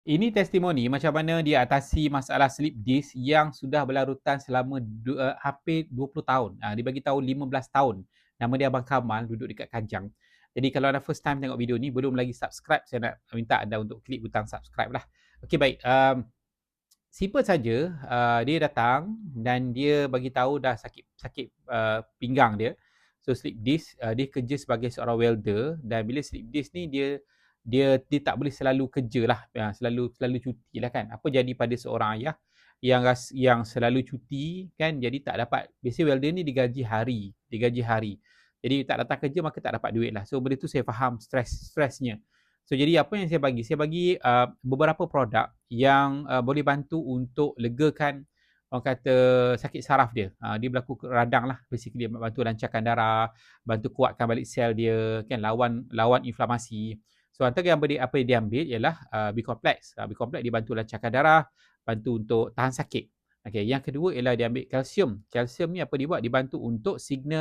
Ini testimoni macam mana dia atasi masalah sleep disk yang sudah berlarutan selama hampir 20 tahun. Dia bagi tahu 15 tahun. Nama dia Abang Kamal, duduk dekat Kajang. Jadi kalau anda first time tengok video ni, belum lagi subscribe, saya nak minta anda untuk klik butang subscribe lah. Okey, baik. Simple saja, dia datang dan dia bagi tahu dah sakit pinggang dia. So sleep disk, dia kerja sebagai seorang welder, dan bila sleep disk ni dia tak boleh selalu kerja lah, selalu cuti lah kan. Apa jadi pada seorang ayah yang selalu cuti kan, jadi tak dapat, biasanya welder ni digaji hari. Jadi tak datang kerja maka tak dapat duit lah. So benda tu saya faham stresnya. So jadi apa yang saya bagi? Saya bagi beberapa produk yang boleh bantu untuk legakan orang kata sakit saraf dia. Dia berlaku radang lah, basically bantu lancarkan darah, bantu kuatkan balik sel dia kan, lawan inflamasi. So antara apa yang dia ambil ialah B-complex. B-complex dia bantu lancarkan darah, bantu untuk tahan sakit. Okay, yang kedua ialah dia ambil kalsium. Kalsium ni apa dia buat? Dia bantu untuk signal